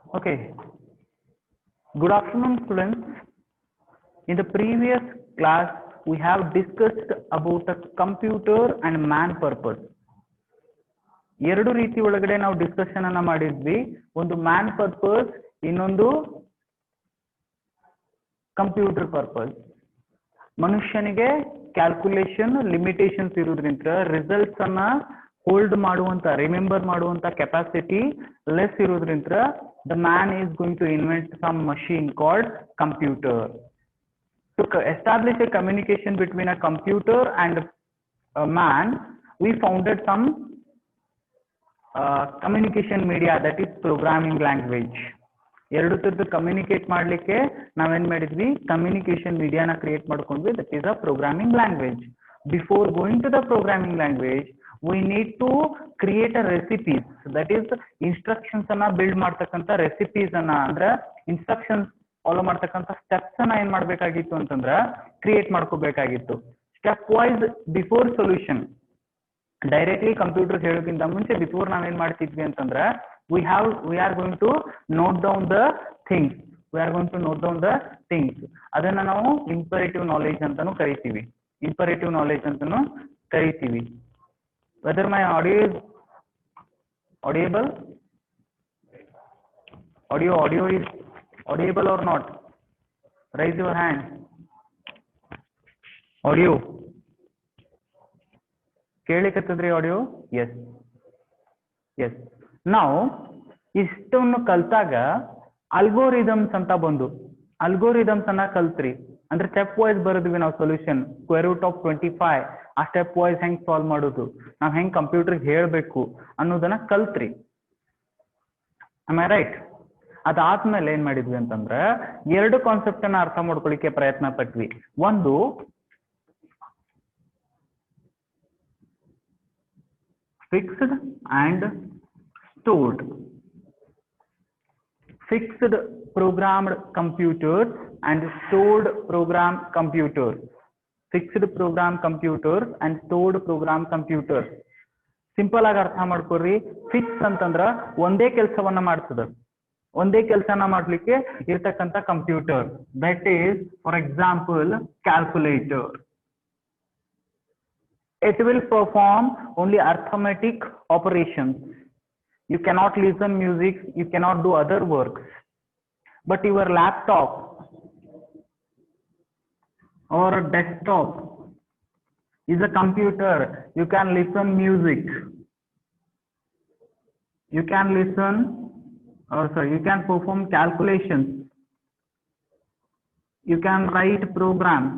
Okay. Good afternoon, students. In the previous class, we have discussed about a computer and man purpose. ಎರಡು ರೀತಿ ಒಳಗಡೆ ನಾವು discussion ಅನ್ನ ಮಾಡಿದ್ವಿ. ಒಂದು ಮ್ಯಾನ್ ಪರ್ಪಸ್, ಇನ್ನೊಂದು ಕಂಪ್ಯೂಟರ್ ಪರ್ಪಸ್. ಮನುಷ್ಯನಿಗೆ ಕ್ಯಾಲ್ಕುಲೇಷನ್ ಲಿಮಿಟೇಷನ್ಸ್ ಇರೋದ್ರಿಂದ ರಿಸಲ್ಟ್ಸ್ ಅನ್ನ ಹೋಲ್ಡ್ ಮಾಡುವಂತ ರಿಮೆಂಬರ್ ಮಾಡುವಂತ ಕೆಪಾಸಿಟಿ ಲೆಸ್ ಇರೋದ್ರಿಂದ the man is going to invent some machine called computer. To establish a communication between a computer and a man, we founded some communication media, that is programming language. ಎರಡು ತರದ್ದು communicate ಮಾಡ್ಲಿಕ್ಕೆ ನಾವೇನ್ ಮಾಡಿದ್ವಿ, communication ಮೀಡಿಯಾನ create ಮಾಡ್ಕೊಂಡ್ವಿ, that is a programming language. Before going to the programming language, we need to create a recipes, that is instructions ಅನ್ನ build ಮಾಡ್ತಕ್ಕಂತ recipes ಅನ್ನ, ಅಂದ್ರೆ ಇನ್ಸ್ಟ್ರಕ್ಷನ್ಸ್ ಫಾಲೋ ಮಾಡ್ತಕ್ಕಂತ ಸ್ಟೆಪ್ಸ್ ಅನ್ನ ಏನ್ ಮಾಡ್ಬೇಕಾಗಿತ್ತು ಅಂತಂದ್ರ ಕ್ರಿಯೇಟ್ ಮಾಡ್ಕೋಬೇಕಾಗಿತ್ತು. Step wise before solution, directly computer ಹೇಳೋಕ್ಕಿಂತ ಮುಂಚೆ ಬಿಫೋರ್ ನಾವೇನ್ ಮಾಡ್ತಿದ್ವಿ ಅಂತಂದ್ರ we are going to note down the things, ಅದನ್ನ ನಾವು ಇಂಪರೇಟಿವ್ ನಾಲೆಜ್ ಅಂತಾನು ಕರಿತೀವಿ. Whether my audio is audible, audio is audible or not? Raise your hand. Audio ಕೇಳಿಕತ್ತದ್ರಿ audio? Yes. Now ಇಷ್ಟನ್ನು ಕಲ್ತಾಗ ಅಲ್ಗೋರಿದಮ್ಸ್ ಅಂತ ಬಂದು, ಅಲ್ಗೋರಿದಮ್ಸ್ ಅನ್ನ ಕಲ್ತ್ರಿ ಅಂದ್ರೆ ಸ್ಟೆಪ್ ವೈಸ್ ಬರೋದ್ವಿ ನಾವು ಸೊಲ್ಯೂಷನ್. ಸ್ಕ್ವೇರ್ ರೂಟ್ ಆಫ್ 25 ಆ ಸ್ಟೆಪ್ ವೈಸ್ ಹೆಂಗ್ ಸಾಲ್ವ್ ಮಾಡೋದು, ನಾವ್ ಹೆಂಗ್ ಕಂಪ್ಯೂಟರ್ಗೆ ಹೇಳ್ಬೇಕು ಅನ್ನೋದನ್ನ ಕಲ್ತ್ರಿ. ರೈಟ್? ಅದಾದ್ಮೇಲೆ ಏನ್ ಮಾಡಿದ್ವಿ ಅಂತಂದ್ರ ಎರಡು ಕಾನ್ಸೆಪ್ಟ್ ಅನ್ನ ಅರ್ಥ ಮಾಡ್ಕೊಳ್ಳಿಕ್ಕೆ ಪ್ರಯತ್ನ ಪಟ್ವಿ. ಒಂದು fixed and stored. Fixed programmed computers and stored program computers. Fixed program computers and stored program computers. Simple ಆಗಿ ಅರ್ಥ ಮಾಡ್ಕೊಡ್ರಿ. ಫಿಕ್ಸ್ ಅಂತಂದ್ರ ಒಂದೇ ಕೆಲಸವನ್ನ ಮಾಡ್ತದ, ಒಂದೇ ಕೆಲಸನ ಮಾಡ್ಲಿಕ್ಕೆ ಇರ್ತಕ್ಕಂಥ computer, that is for example calculator. It will perform only arithmetic operations. You cannot listen music, you cannot do other works. But your laptop or desktop is a computer. You can listen music. You can perform calculations. You can write programs.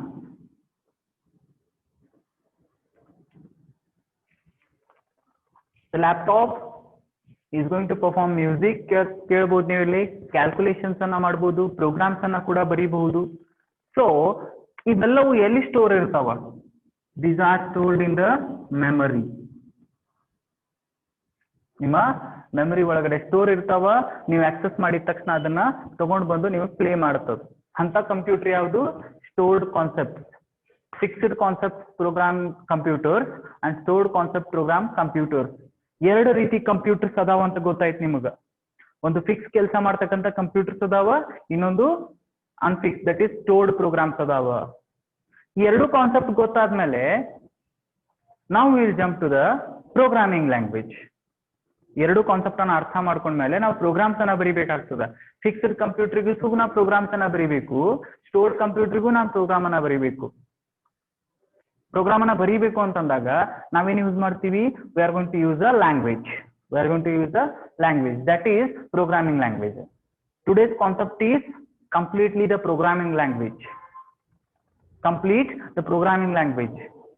The laptop is going to perform music, ಕೇಳಬಹುದು ನೀವು ಇಲ್ಲಿ, calculations ಅನ್ನ ಮಾಡಬಹುದು, programmes ಅನ್ನ ಕೂಡ ಬರೀಬಹುದು. So ಇವೆಲ್ಲವೂ ಎಲ್ಲಿ store ಇರ್ತಾವ? These are stored in the memory. ನಿಮ್ಮ ಮೆಮರಿ ಒಳಗಡೆ ಸ್ಟೋರ್ ಇರ್ತಾವ. ನೀವು ಆಕ್ಸೆಸ್ ಮಾಡಿದ ತಕ್ಷಣ ಅದನ್ನ ತಗೊಂಡ್ ಬಂದು ನೀವು ಪ್ಲೇ ಮಾಡ್ತದ. ಅಂತ ಕಂಪ್ಯೂಟರ್ ಯಾವುದು? Stored concept. Fixed concept program computers and stored concept program computers. ಎರಡು ರೀತಿ ಕಂಪ್ಯೂಟರ್ಸ್ ಅದಾವ ಅಂತ ಗೊತ್ತಾಯ್ತು ನಿಮಗ. ಒಂದು ಫಿಕ್ಸ್ ಕೆಲಸ ಮಾಡ್ತಕ್ಕಂಥ ಕಂಪ್ಯೂಟರ್ಸ್ ಅದಾವ, ಇನ್ನೊಂದು unfix, that is stored programs ಅದಾವ. ಈ ಎರಡು ಕಾನ್ಸೆಪ್ಟ್ ಗೊತ್ತಾದ್ಮೇಲೆ ನಾವು will jump to the programming language. ಎರಡು ಕಾನ್ಸೆಪ್ಟ್ ಅನ್ನ ಅರ್ಥ ಮಾಡ್ಕೊಂಡ್ಮೇಲೆ ನಾವು ಪ್ರೋಗ್ರಾಮ್ಸ್ ಅನ್ನ ಬರಿಬೇಕಾಗ್ತದ. ಫಿಕ್ಸ್ಡ್ ಕಂಪ್ಯೂಟರ್ಗೂ ನಾವು ಪ್ರೋಗ್ರಾಮ್ಸ್ ಅನ್ನ ಬರಿಬೇಕು, ಸ್ಟೋರ್ಡ್ ಕಂಪ್ಯೂಟರ್ಗೂ ನಾವು ಪ್ರೋಗ್ರಾಮ್ ಅನ್ನ ಬರಿಬೇಕು. ಪ್ರೋಗ್ರಾಮ್ ಅನ್ನ ಬರೀಬೇಕು ಅಂತಂದಾಗ ನಾವೇನು ಯೂಸ್ ಮಾಡ್ತೀವಿ? We are going to use a language. That is programming language. Today's concept is completely the programming language.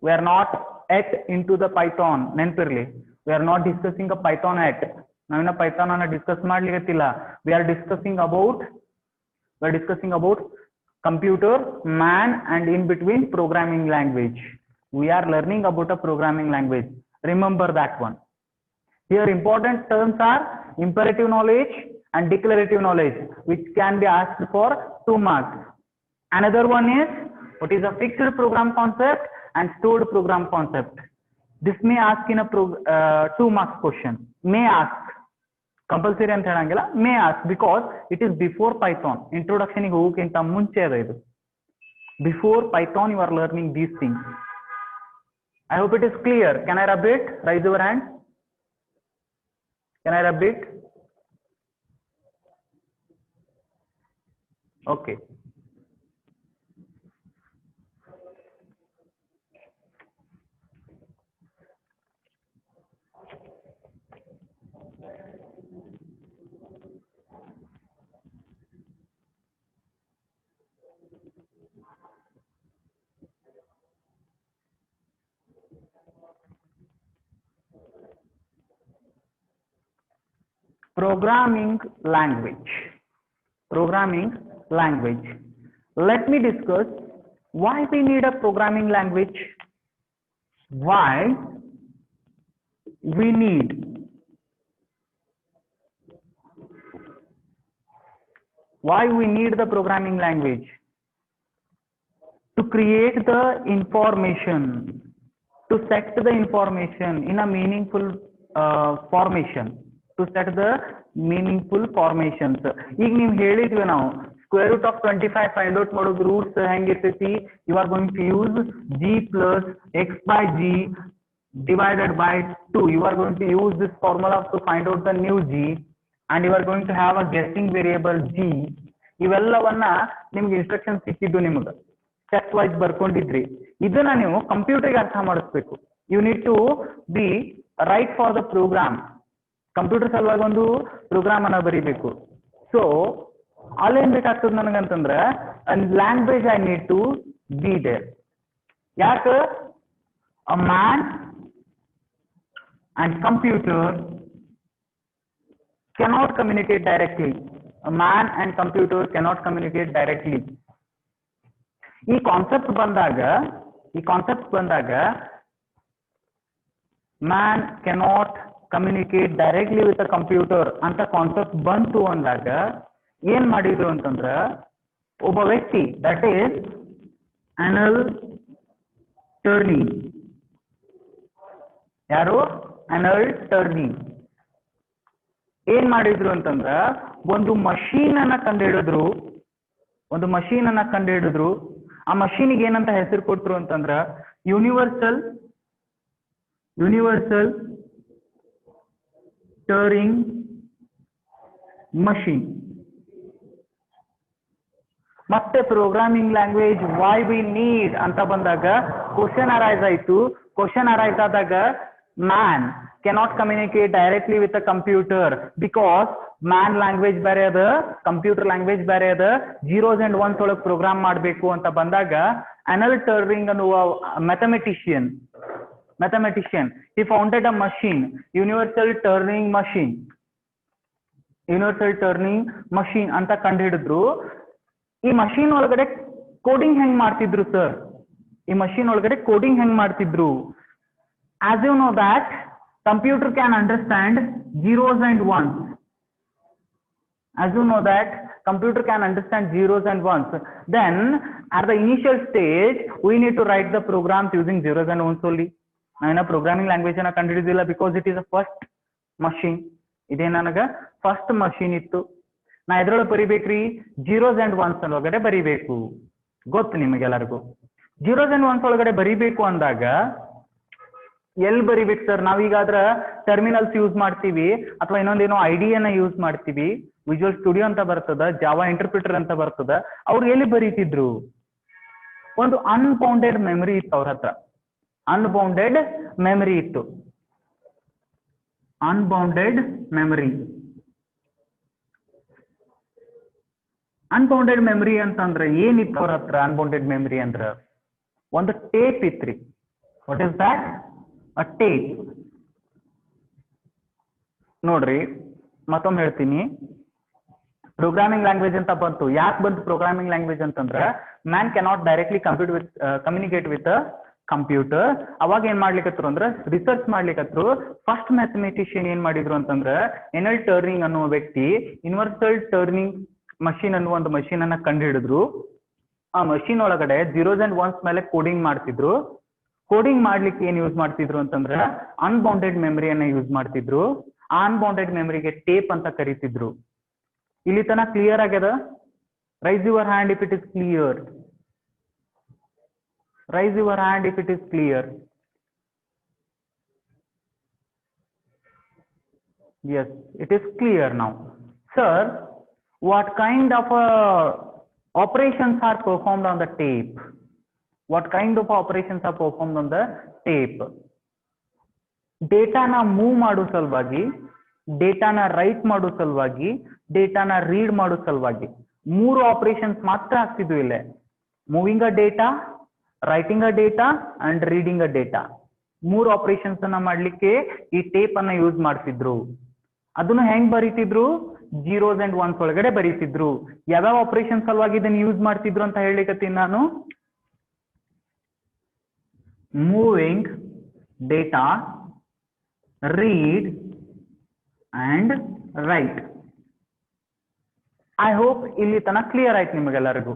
We are not yet into the Python. ನೆನ್ಪಿರ್ಲಿ, we are not discussing a Python yet. ನಾವಿನ್ನ Python ಅನ್ನ discuss ಮಾಡ್ಲಿಕ್ಕಿಲ್ಲ. We are discussing about computer, man, and in between programming language. We are learning about a programming language. Remember that one. Here important terms are imperative knowledge and declarative knowledge, which can be asked for 2 marks. Another one is what is a fixed program concept and stored program concept. This may ask in a 2 marks question. May ask. Compulsory ಅಂತ ಹೇಳಂಗಿಲ್ಲ, may ask because it is before Python. Introduction ಗೆ ಹೋಗಕ್ಕಿಂತ ಮುಂಚೆ ಅದ ಇದು. Before Python you are learning these things. I hope it is clear. Can I rub it? Raise your hand. Can I rub it? Okay. Programming language. Programming language. Let me discuss why we need a programming language. Why we need the programming language? To create the information, to set the information in a meaningful formation. To set the meaningful formations. ಈಗ ನೀವು ಹೇಳಿದ್ವಿ ನಾವು square root of 25 find out ಮಾಡೋದು roots ಹೆಂಗಿರ್ತೈತಿ. You are going to use g plus x by g divided by 2. You are going to use this formula to find out the new g and you are going to have a guessing variable g. ಇವೆಲ್ಲವನ್ನ ನಿಮ್ಗೆ instruction ಸಿಕ್ಕಿದ್ದು ನಿಮಗೆ step wise ಬರ್ಕೊಂಡಿದ್ರಿ. ಇದನ್ನ ನೀವು ಕಂಪ್ಯೂಟರ್ಗೆ ಅರ್ಥ ಮಾಡಿಸ್ಬೇಕು. You need to be write for the program. Computer ಸಲುವಾಗಿ ಒಂದು ಪ್ರೋಗ್ರಾಮ್ ಅನ್ನ ಬರೀಬೇಕು. ಸೊ ಅಲ್ಲೇನ್ ಬೇಕಾಗ್ತದೆ ನನಗಂತಂದ್ರೆ language I need to be there. ಯಾಕೆ? A man and computer cannot communicate directly. A man and computer cannot communicate directly. ಈ concept ಬಂದಾಗ man cannot communicate directly with a computer ಅಂತ ಕಾನ್ಸೆಪ್ಟ್ ಬಂತು ಅಂದಾಗ ಏನ್ ಮಾಡಿದ್ರು ಅಂತಂದ್ರ ಒಬ್ಬ ವ್ಯಕ್ತಿ ದಟ್ ಈಸ್ ಅನಲ್ ಟರ್ನಿ. ಯಾರು? ಅನಲ್ ಟರ್ನಿ. ಏನ್ ಮಾಡಿದ್ರು ಅಂತಂದ್ರ ಒಂದು ಮಷೀನ್ ಅನ್ನ ಕಂಡುಹಿಡಿದ್ರು. ಆ ಮಷೀನಿಗೆ ಏನಂತ ಹೆಸರು ಕೊಟ್ರು ಅಂತಂದ್ರ ಯೂನಿವರ್ಸಲ್ ಟರಿಂಗ್ ಮಷೀನ್. ಮತ್ತೆ programming language why we need ಅಂತ ಬಂದಾಗ ಕ್ವಶನ್ ಅರೈಸ್ ಆಯ್ತು. ಕ್ವಶನ್ ಅರೈಸ್ ಆದಾಗ man cannot communicate directly with a computer because man language ಬೇರೆ ಅದ, ಕಂಪ್ಯೂಟರ್ ಲ್ಯಾಂಗ್ವೇಜ್ ಬೇರೆ ಅದ. ಜೀರೋಸ್ ಅಂಡ್ ಒನ್ಸ್ ಒಳಗೆ ಪ್ರೋಗ್ರಾಮ್ ಮಾಡಬೇಕು ಅಂತ ಬಂದಾಗ ಅನಲ್ ಟರ್ನಿಂಗ್ ಅನ್ನುವ mathematician he founded a machine, universal turning machine ಅಂತ ಕಂಡುಹಿಡಿದ್ರು. ಈ ಮಷೀನ್ ಒಳಗಡೆ ಕೋಡಿಂಗ್ ಹೆಂಗ್ ಮಾಡ್ತಿದ್ರು sir? As you know that computer can understand zeros and ones. Then at the initial stage we need to write the programs using zeros and ones only. ನಾನು programming language ಅನ್ನ ಕಂಡುಹಿಡಿದಿಲ್ಲ because it is a first machine. ಇದೇ ನನಗ first machine ಇತ್ತು. ನಾ ಎದ್ರೊಳಗೆ ಬರಿಬೇಕ್ರಿ? Zeros and ones ಒಳಗಡೆ ಬರಿಬೇಕು. ಗೊತ್ತು ನಿಮಗೆಲ್ಲರಿಗೂ. ಜೀರೋಸ್ ಅಂಡ್ ಒನ್ಸ್ ಒಳಗಡೆ ಬರಿಬೇಕು ಅಂದಾಗ ಎಲ್ಲಿ ಬರಿಬೇಕು ಸರ್? ನಾವೀಗಾದ್ರ ಟರ್ಮಿನಲ್ಸ್ ಯೂಸ್ ಮಾಡ್ತೀವಿ ಅಥವಾ ಇನ್ನೊಂದೇನೋ ಐಡಿಯನ್ನ ಯೂಸ್ ಮಾಡ್ತೀವಿ. ವಿಜುವಲ್ ಸ್ಟುಡಿಯೋ ಅಂತ ಬರ್ತದ, ಜಾವಾ ಇಂಟರ್ಪ್ರಿಟರ್ ಅಂತ ಬರ್ತದ. ಅವ್ರು ಎಲ್ಲಿ ಬರೀತಿದ್ರು? ಒಂದು ಅನ್ಬೌಂಡೆಡ್ ಮೆಮರಿ ಇತ್ತು ಅವ್ರ ಹತ್ರ. ಅನ್ಬೌಂಡೆಡ್ ಮೆಮರಿ ಅಂತಂದ್ರೆ ಏನಿತ್ತು ಅವ್ರ ಹತ್ರ? ಅನ್ಬೌಂಡೆಡ್ ಮೆಮರಿ ಅಂದ್ರ ಒಂದು ಟೇಪ್ ಇತ್ರಿ. What is that? A tape. ನೋಡ್ರಿ, ಮತ್ತೊಮ್ಮೆ ಹೇಳ್ತೀನಿ. ಪ್ರೋಗ್ರಾಮಿಂಗ್ ಲ್ಯಾಂಗ್ವೇಜ್ ಅಂತ ಬಂತು. ಯಾಕೆ ಬಂತು ಪ್ರೋಗ್ರಾಮಿಂಗ್ ಲ್ಯಾಂಗ್ವೇಜ್ ಅಂತಂದ್ರ man cannot directly communicate with computer. ಅವಾಗ ಏನ್ ಮಾಡ್ಲಿಕ್ಕತ್ರು ಅಂದ್ರೆ ರಿಸರ್ಚ್ ಮಾಡ್ಲಿಕ್ಕತ್ರು. ಫಸ್ಟ್ ಮ್ಯಾಥಮೆಟಿಷಿಯನ್ ಏನ್ ಮಾಡಿದ್ರು ಅಂತಂದ್ರ ಎನಲ್ ಟರ್ನಿಂಗ್ ಅನ್ನುವ ವ್ಯಕ್ತಿ ಯೂನಿವರ್ಸಲ್ ಟರ್ನಿಂಗ್ ಮಷೀನ್ ಅನ್ನುವ ಒಂದು ಮಷೀನ್ ಅನ್ನ ಕಂಡುಹಿಡಿದ್ರು. ಆ ಮಷೀನ್ ಒಳಗಡೆ ಜೀರೋಸ್ ಅಂಡ್ ಒನ್ಸ್ ಮೇಲೆ ಕೋಡಿಂಗ್ ಮಾಡ್ತಿದ್ರು. ಕೋಡಿಂಗ್ ಮಾಡ್ಲಿಕ್ಕೆ ಏನ್ ಯೂಸ್ ಮಾಡ್ತಿದ್ರು ಅಂತಂದ್ರ ಅನ್ಬೌಂಡೆಡ್ ಮೆಮರಿಯನ್ನ ಯೂಸ್ ಮಾಡ್ತಿದ್ರು. ಅನ್ಬೌಂಡೆಡ್ ಮೆಮರಿಗೆ ಟೇಪ್ ಅಂತ ಕರೀತಿದ್ರು. ಇಲ್ಲಿ ತನ ಕ್ಲಿಯರ್ ಆಗ್ಯದ? Rice your hand if it is clear. Rice your hand if it is clear. Yes, it is clear now. Sir, what kind of operations are performed on the tape? What kind of operations are performed on the tape? ಡೇಟಾನ move ಮಾಡೋ ಸಲುವಾಗಿ, ಡೇಟಾನ right ಮಾಡೋ ಸಲುವಾಗಿ, ಡೇಟಾನ read ಮಾಡೋ ಸಲುವಾಗಿ 3 operations ಮಾತ್ರ ಆಗ್ತಿದ್ವು ಇಲ್ಲೇ. Moving a data, writing a data and reading a data. 3 operations ಅನ್ನ ಮಾಡ್ಲಿಕ್ಕೆ ಈ ಟೇಪ್ ಅನ್ನ ಯೂಸ್ ಮಾಡ್ತಿದ್ರು. ಅದನ್ನು ಹೆಂಗ್ ಬರೀತಿದ್ರು? 0s and 1s ಒಳಗಡೆ ಬರೀತಿದ್ರು. ಯಾವ್ಯಾವ ಆಪರೇಷನ್ ಸಲುವಾಗಿ ಇದನ್ನ ಯೂಸ್ ಮಾಡ್ತಿದ್ರು ಅಂತ ಹೇಳಿಕತ್ತೀನಿ ನಾನು. Moving data, read and right. I hope ಇಲ್ಲಿ ತನಕ ಕ್ಲಿಯರ್ ಆಯ್ತು ನಿಮಗೆಲ್ಲರಿಗೂ.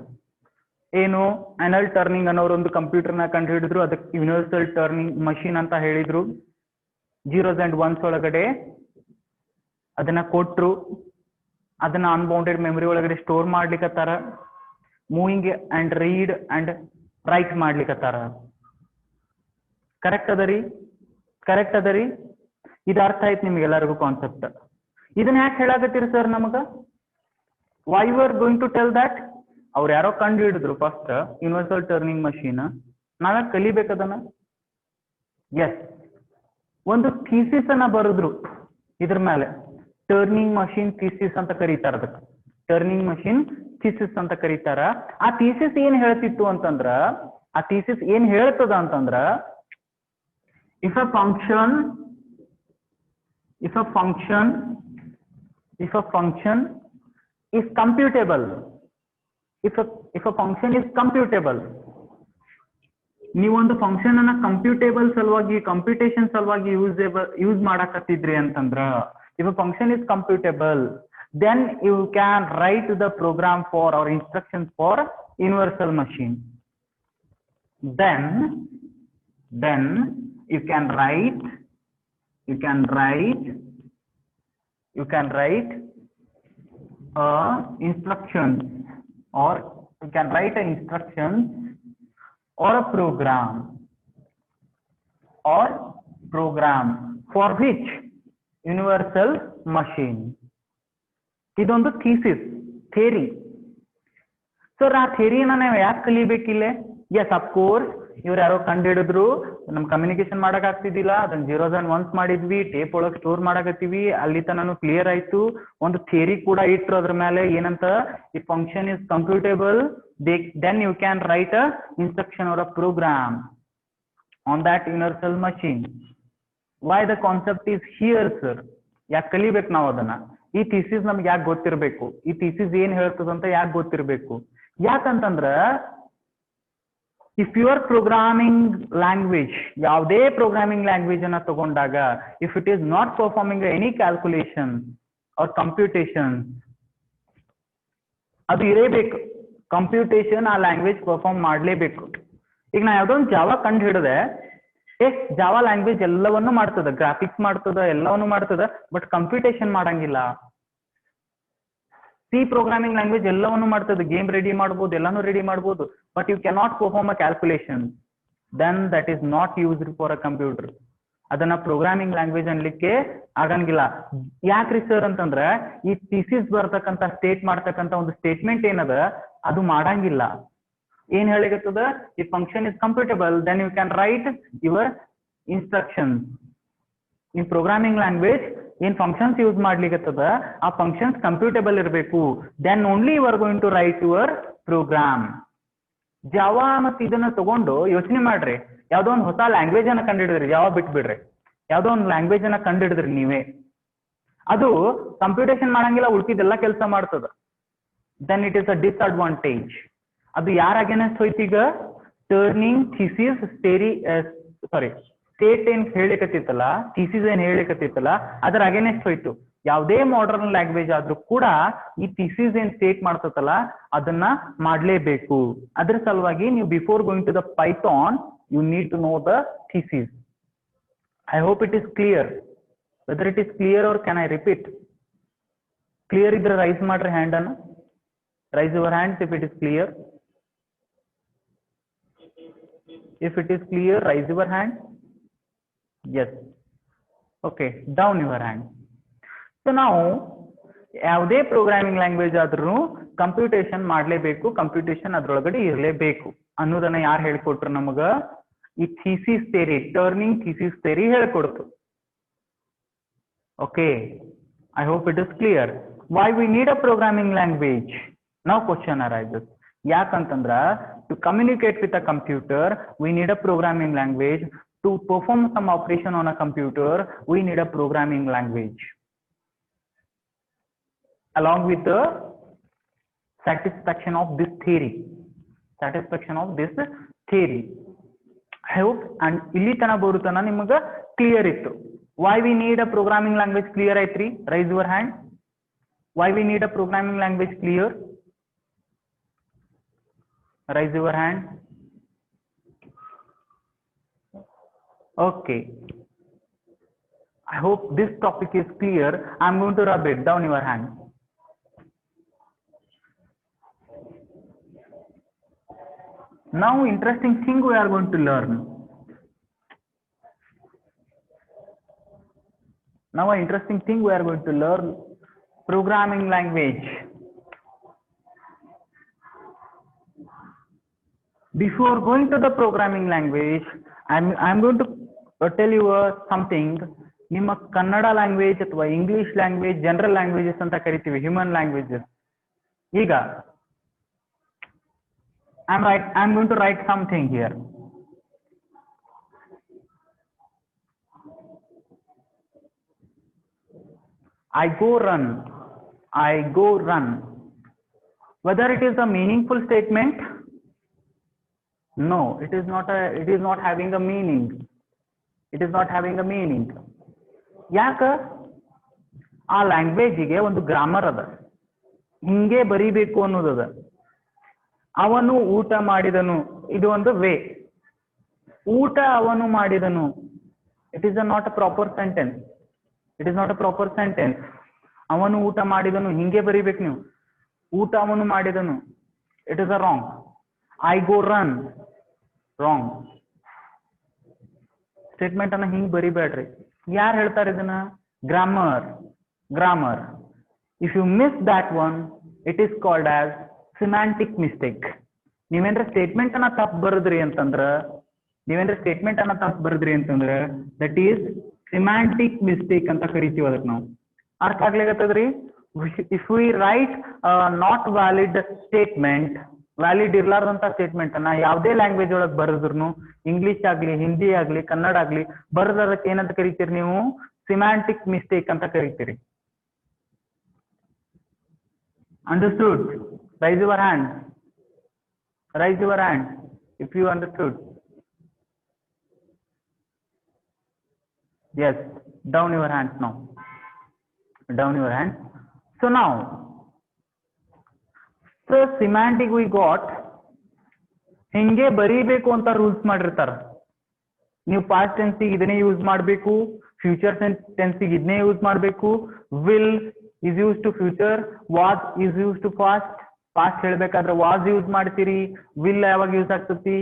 ಏನು ಅನಲ್ ಟರ್ನಿಂಗ್ ಅನ್ನೋರು ಒಂದು ಕಂಪ್ಯೂಟರ್ನ ಕಂಡು ಹಿಡಿದ್ರು, ಅದಕ್ಕೆ ಯೂನಿವರ್ಸಲ್ ಟರ್ನಿಂಗ್ ಮಷೀನ್ ಅಂತ ಹೇಳಿದ್ರು. 0s and 1s ಒಳಗಡೆ ಅದನ್ನ ಕೊಟ್ರು, ಅದನ್ನ ಅನ್ಬೌಂಡೆಡ್ ಮೆಮರಿ ಒಳಗಡೆ ಸ್ಟೋರ್ ಮಾಡ್ಲಿಕ್ಕತ್ತಾರ. Moving and read and write ಮಾಡ್ಲಿಕ್ಕತ್ತಾರ. ಕರೆಕ್ಟ್ ಅದರಿ? ಕರೆಕ್ಟ್ ಅದರಿ? ಇದು ಅರ್ಥ ಆಯ್ತು ನಿಮ್ಗೆಲ್ಲರಿಗೂ ಕಾನ್ಸೆಪ್ಟ್. ಇದನ್ನ ಯಾಕೆ ಹೇಳಾಕತ್ತೀರಿ ಸರ್ ನಮಗ? Why you are going to tell that? ಅವ್ರು ಯಾರೋ ಕಂಡು ಹಿಡಿದ್ರು ಫಸ್ಟ್ ಯೂನಿವರ್ಸಲ್ ಟರ್ನಿಂಗ್ ಮಷೀನ್. ನಾವೇ ಕಲಿಬೇಕದನ್ನ. ಎಸ್, ಒಂದು ಥೀಸಿಸ್ ಅನ್ನ ಬರೆದ್ರು ಇದ್ರ ಮೇಲೆ. ಟರ್ನಿಂಗ್ ಮಷೀನ್ ಥೀಸಿಸ್ ಅಂತ ಕರೀತಾರ. ಅದಕ್ಕೆ ಟರ್ನಿಂಗ್ ಮಷೀನ್ ಥೀಸಿಸ್ ಅಂತ ಕರೀತಾರ. ಆ ಥೀಸಿಸ್ ಏನ್ ಹೇಳ್ತಿತ್ತು ಅಂತಂದ್ರ, ಆ ಥೀಸಿಸ್ ಏನ್ ಹೇಳ್ತದ ಅಂತಂದ್ರ, if a function is computable, if a function is computable, ನೀವೊಂದು ಫಂಕ್ಷನ್ ಅನ್ನ ಕಂಪ್ಯೂಟೇಬಲ್ ಸಲುವಾಗಿ, ಕಂಪ್ಯೂಟೇಷನ್ ಸಲುವಾಗಿ ಯೂಸ್ ಮಾಡಕತ್ತಿದ್ರಿ ಅಂತಂದ್ರ, if a function is computable, then you can write the program for or instructions for universal machine. Then you can write instructions, or you can write an instruction or a program for which universal machine. ಇದೊಂದು thesis, theory. Sir ಆ ಥೇರಿನ ನಾವು ಯಾಕೆ ಕಲಿಬೇಕಿಲ್ಲೇ? S, of course ಇವ್ರು ಯಾರೋ ಕಂಡು ಹಿಡಿದ್ರು, ನಮ್ communication ಮಾಡಕ್ ಆಗ್ತಿದ್ದಿಲ್ಲ, ಅದನ್ನ 0s and 1s ಮಾಡಿದ್ವಿ, ಟೇಪ್ ಒಳಗೆ ಸ್ಟೋರ್ ಮಾಡಕತ್ತೀವಿ, ಅಲ್ಲಿ ತನೂ ಕ್ಲಿಯರ್ ಆಯ್ತು. ಒಂದು ಥೇರಿ ಕೂಡ ಇಟ್ರು ಅದ್ರ ಮೇಲೆ, ಏನಂತ? ಈ function is computable, then you can write a instruction or a program on that universal machine. Why the concept is here sir? ಯಾಕೆ ಕಲಿಬೇಕು ನಾವು ಅದನ್ನ? ಈ ಥೀಸಿಸ್ ನಮ್ಗೆ ಯಾಕೆ ಗೊತ್ತಿರ್ಬೇಕು? ಈ ಥೀಸಿಸ್ ಏನ್ ಹೇಳ್ತದಂತ ಯಾಕೆ ಗೊತ್ತಿರ್ಬೇಕು? ಯಾಕಂತಂದ್ರ ಇಫ್ ಯುವರ್ ಪ್ರೋಗ್ರಾಮಿಂಗ್ ಲ್ಯಾಂಗ್ವೇಜ್, ಯಾವುದೇ ಪ್ರೋಗ್ರಾಮಿಂಗ್ ಲ್ಯಾಂಗ್ವೇಜ್ ಅನ್ನ ತಗೊಂಡಾಗ, if it is not performing any calculation or computation, ಅದು ಇರೇಬೇಕು. ಕಂಪ್ಯೂಟೇಷನ್ ಆ ಲ್ಯಾಂಗ್ವೇಜ್ ಪರ್ಫಾರ್ಮ್ ಮಾಡ್ಲೇಬೇಕು. ಈಗ ನಾ ಯಾವ್ದೋ ಒಂದು ಜಾವಾ ಕಂಡು ಹಿಡಿದೆ, ಜಾವಾ ಲ್ಯಾಂಗ್ವೇಜ್ ಎಲ್ಲವನ್ನೂ ಮಾಡ್ತದ, ಗ್ರಾಫಿಕ್ಸ್ ಮಾಡ್ತದ, ಎಲ್ಲವನ್ನೂ ಮಾಡ್ತದ, ಬಟ್ ಕಂಪ್ಯೂಟೇಷನ್ ಮಾಡಂಗಿಲ್ಲ. ಸಿ ಪ್ರೋಗ್ರಾಮಿಂಗ್ ಲ್ಯಾಂಗ್ವೇಜ್ ಎಲ್ಲವನ್ನೂ ಮಾಡ್ತದೆ, ಗೇಮ್ ರೆಡಿ ಮಾಡ್ಬೋದು, ಎಲ್ಲಾನು ರೆಡಿ ಮಾಡ್ಬೋದು, but you cannot perform a calculation. Then that is not used for a computer. ಅದನ್ನ ಪ್ರೋಗ್ರಾಮಿಂಗ್ ಲ್ಯಾಂಗ್ವೇಜ್ ಅನ್ಲಿಕ್ಕೆ ಆಗಂಗಿಲ್ಲ. ಯಾಕ್ರಿ ಸರ್ ಅಂತಂದ್ರ, ಈ ಥೀಸಿಸ್ ಬರ್ತಕ್ಕಂತ ಸ್ಟೇಟ್ ಮಾಡ್ತಕ್ಕಂತ ಒಂದು ಸ್ಟೇಟ್ಮೆಂಟ್ ಏನದ ಅದು ಮಾಡಂಗಿಲ್ಲ. ಏನ್ ಹೇಳಿಗತ್ತದ? ಈ function is computable, then you can write your instructions. In programming language ಏನ್ ಫಂಕ್ಷನ್ಸ್ ಯೂಸ್ ಮಾಡ್ಲಿಕ್ಕತ್ತದ, ಆ ಫಂಕ್ಷನ್ಸ್ ಕಂಪ್ಯೂಟೇಬಲ್ ಇರಬೇಕು. Then only you are going to write your program. Java ಮತ್ತು ಇದನ್ನ ತಗೊಂಡು ಯೋಚನೆ ಮಾಡ್ರಿ, ಯಾವ್ದೋ ಒಂದು ಹೊಸ ಲ್ಯಾಂಗ್ವೇಜ್ ಅನ್ನ ಕಂಡಿಡಿದ್ರಿ, ಜಾವಾ ಬಿಟ್ಬಿಡ್ರಿ, ಯಾವ್ದೋ ಒಂದು ಲ್ಯಾಂಗ್ವೇಜ್ ಅನ್ನ ಕಂಡಿಡಿದ್ರಿ ನೀವೇ, ಅದು ಕಂಪ್ಯೂಟೇಷನ್ ಮಾಡಂಗಿಲ್ಲ, ಉಳ್ಕಿದೆಲ್ಲ ಕೆಲಸ ಮಾಡ್ತದ. Then it is a disadvantage. ಅದು ಯಾರ ಅಗೇನೆಸ್ಟ್ ಹೋಯ್ತು? ಈಗ ಟರ್ನಿಂಗ್ ಥೀಸಿಸ್ ಸ್ಟೇಟ್ ಏನ್ ಹೇಳಿಕತ್ತಿತ್ತಲ್ಲ, ಥೀಸಿಸ್ ಏನ್ ಹೇಳಿಕತ್ತಿತ್ತಲ್ಲ, ಅದರ ಅಗೇನೆಸ್ಟ್ ಹೋಯ್ತು. ಯಾವುದೇ ಮಾಡರ್ನ್ ಲ್ಯಾಂಗ್ವೇಜ್ ಆದ್ರೂ ಕೂಡ ಈ ಥೀಸಿಸ್ ಏನ್ ಸ್ಟೇಟ್ ಮಾಡ್ತತ್ತಲ್ಲ ಅದನ್ನ ಮಾಡ್ಲೇಬೇಕು. ಅದ್ರ ಸಲುವಾಗಿ ನೀವು before going to the Python you need to know the thesis. I hope it is clear. whether it is clear or can I repeat? Clear idre raise ಮಾಡ್ರಿ hand ಅನ್ನು. Raise your hands if it is clear. If it is clear, raise your hand. Yes. Okay, down your hand. So now ಯಾವುದೇ programming language ಆದ್ರೂ computation ಮಾಡಲೇಬೇಕು, computation ಅದ್ರೊಳಗಡೆ ಇರಲೇಬೇಕು ಅನ್ನೋದನ್ನ ಯಾರು ಹೇಳ್ಕೊಟ್ರು ನಮಗ? ಈ thesis theory, Turing thesis theory ಹೇಳ್ಕೊಡ್ತು. Okay, I hope it is clear. Why we need a programming language? ನಾವು ಕ್ವಶನ್ ಅರೈಸಸ್. ಯಾಕಂತಂದ್ರ to communicate with a computer we need a programming language. To perform some operation on a computer we need a programming language. Along with the satisfaction of this theory, I hope and ಇಲ್ಲಿ ತನ ಬರುತ್ತನ ನಿಮಗೆ clear ಇತ್ತು. Why we need a programming language clear ಐತ್ರಿ? Raise your hand. Why we need a programming language clear? Raise your hand. Okay, I hope this topic is clear. I'm going to rub it down your hand. Now interesting thing we are going to learn. Programming language. Before going to the programming language, I'm going to tell you something. ನಿಮ್ಮ Kannada language ಅಥವಾ English language general languages ಅಂತ ಕರಿತೀವಿ, human languages. ಈಗ I'm going to write something here. I go run. Whether it is a meaningful statement? No, it is not having a meaning. ಯಾಕ? ಆ ಲ್ಯಾಂಗ್ವೇಜಿಗೆ ಒಂದು grammar ಅದ, ಹಿಂಗೆ ಬರಿಬೇಕು ಅನ್ನೋದದ. ಅವನು ಊಟ ಮಾಡಿದನು, ಇದು ಒಂದು ವೇ. ಊಟ ಅವನು ಮಾಡಿದನು, it is not a proper sentence. ಅವನು ಊಟ ಮಾಡಿದನು ಹಿಂಗೆ ಬರಿಬೇಕು ನೀವು. ಊಟ ಅವನು ಮಾಡಿದನು, it is a wrong. I go run, wrong. Statement ಅನ್ನ ಹಿಂಗ್ ಬರಿಬೇಡ್ರಿ. ಯಾರು ಹೇಳ್ತಾರೆ ಇದನ್ನ? Grammar. If you miss that one, it is called as semantic mistake. ನೀವೇನ್ರ ಸ್ಟೇಟ್ಮೆಂಟ್ ಅನ್ನ ತಪ್ಪು ಬರದ್ರಿ ಅಂತಂದ್ರ ದಟ್ ಈಸ್ ಸಿಮ್ಯಾಂಟಿಕ್ ಮಿಸ್ಟೇಕ್ ಅಂತ ಕರಿತೀವಿ ಅದಕ್ಕೆ ನಾವು. ಅರ್ಥ ಆಗ್ಲಿಕತ್ತದ್ರಿ? If we write not valid statement, valid ಇರ್ಲಾರ್ದಂತ ಸ್ಟೇಟ್ಮೆಂಟ್ ಅನ್ನ ಯಾವುದೇ ಲ್ಯಾಂಗ್ವೇಜ್ ಒಳಗೆ ಬರೆದ್ರು, ಇಂಗ್ಲಿಷ್ ಆಗ್ಲಿ, ಹಿಂದಿ ಆಗ್ಲಿ, ಕನ್ನಡ ಆಗ್ಲಿ ಬರೆದಕ್ಕೆ ಏನಂತ ಕರಿತೀರಿ ನೀವು? ಸಿಮ್ಯಾಂಟಿಕ್ ಮಿಸ್ಟೇಕ್ ಅಂತ ಕರಿತೀರಿ. Understood? Raise your hand if you understood. Yes, down your hands now. So now, so semantic we got. ಹಿಂಗೆ ಬರೀಬೇಕು ಅಂತ ರೂಲ್ಸ್ ಮಾಡಿರ್ತಾರ. ನೀವು ಪಾಸ್ಟ್ ಟೆನ್ಸಿಗೆ ಇದನ್ನೇ ಯೂಸ್ ಮಾಡಬೇಕು, ಫ್ಯೂಚರ್ ಟೆನ್ಸಿಗೆ ಇದನ್ನೇ ಯೂಸ್ ಮಾಡಬೇಕು. Will is used to future, was is used to past. Past ಹೇಳ್ಬೇಕಾದ್ರೆ was ಯೂಸ್ ಮಾಡ್ತೀರಿ, will ಯಾವಾಗ ಯೂಸ್ ಆಗ್ತತಿ?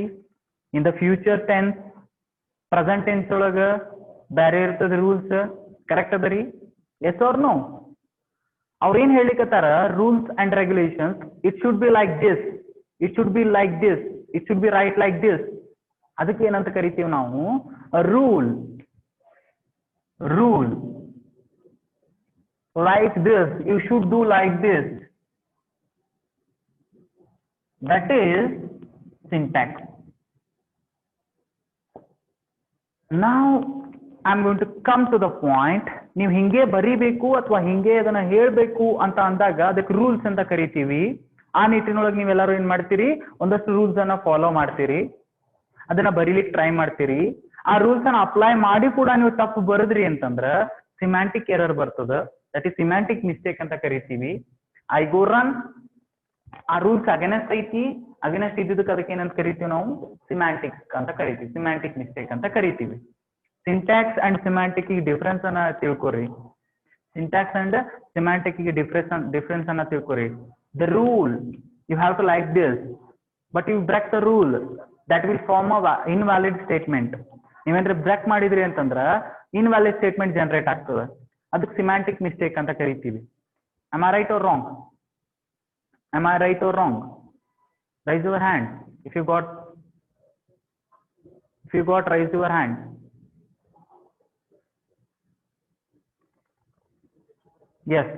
In the future tense. Present tense ಒಳಗ ಬೇರೆ ಇರ್ತದ ರೂಲ್ಸ್. ಕರೆಕ್ಟ್ ಅದರಿ? Yes or no? ಅವ್ರೇನ್ ಹೇಳಿಕತ್ತಾರ? Rules and regulations, it should be like this, it should be write like this. ಅದಕ್ಕೆ ಏನಂತ ಕರಿತೀವಿ ನಾವು? Rule. Like this, you should do like this. That is syntax. Now I'm going to come to the point. ನೀವು ಹಿಂಗೆ ಬರಿಬೇಕು ಅಥವಾ ಹಿಂಗೆ ಅದನ್ನ ಹೇಳ್ಬೇಕು ಅಂತ ಅಂದಾಗ ಅದಕ್ಕೆ ರೂಲ್ಸ್ ಅಂತ ಕರಿತೀವಿ. ಆ ನಿಟ್ಟಿನೊಳಗೆ ನೀವೆಲ್ಲರೂ ಏನ್ ಮಾಡ್ತೀರಿ? ಒಂದಷ್ಟು ರೂಲ್ಸ್ ಅನ್ನ ಫಾಲೋ ಮಾಡ್ತೀರಿ, ಅದನ್ನ ಬರೀಲಿಕ್ಕೆ ಟ್ರೈ ಮಾಡ್ತೀರಿ. ಆ ರೂಲ್ಸ್ ಅನ್ನ ಅಪ್ಲೈ ಮಾಡಿ ಕೂಡ ನೀವು ತಪ್ಪು ಬರದ್ರಿ ಅಂತಂದ್ರ ಸಿಮ್ಯಾಂಟಿಕ್ ಎರರ್ ಬರ್ತದ. ದಟ್ ಈಸ್ ಸಿಮ್ಯಾಂಟಿಕ್ ಮಿಸ್ಟೇಕ್ ಅಂತ ಕರಿತೀವಿ. ಐ ಗೋ ರನ್, ಆ ರೂಲ್ಸ್ ಅಗೇನೆಸ್ಟ್ ಐತಿ, ಅಗೇನೆಸ್ಟ್ ಇದ್ದಿದ್ದಕ್ಕೆ ಅದಕ್ಕೆ ಏನಂತ ಕರಿತೀವಿ ನಾವು? ಸಿಮ್ಯಾಂಟಿಕ್ ಮಿಸ್ಟೇಕ್ ಅಂತ ಕರಿತೀವಿ. ಸಿಂಟ್ಯಾಕ್ಸ್ ಅಂಡ್ ಸಿಮ್ಯಾಂಟಿಕ್ ಡಿಫ್ರೆನ್ಸ್ ಅನ್ನ ತಿಳ್ಕೊರಿ. ಸಿಂಟ್ಯಾಕ್ಸ್ ಅಂಡ್ ಸಿಮ್ಯಾಂಟಿಕ್ ಡಿಫ್ರೆನ್ಸ್ ಅನ್ನ ತಿಳ್ಕೊರಿ. The rule you have to like this, but you break the rule that will form a invalid statement. ನೀವೇನ್ರಿ ಬ್ರೇಕ್ ಮಾಡಿದ್ರಿ ಅಂತಂದ್ರ ಇನ್ವ್ಯಾಲಿಡ್ ಸ್ಟೇಟ್ಮೆಂಟ್ ಜನರೇಟ್ ಆಗ್ತದೆ. ಅದಕ್ಕೆ ಸಿಮ್ಯಾಂಟಿಕ್ ಮಿಸ್ಟೇಕ್ ಅಂತ ಕರಿತೀವಿ. Am I right or wrong? Am I right or wrong? Raise your hand if you got raise your hand. Yes.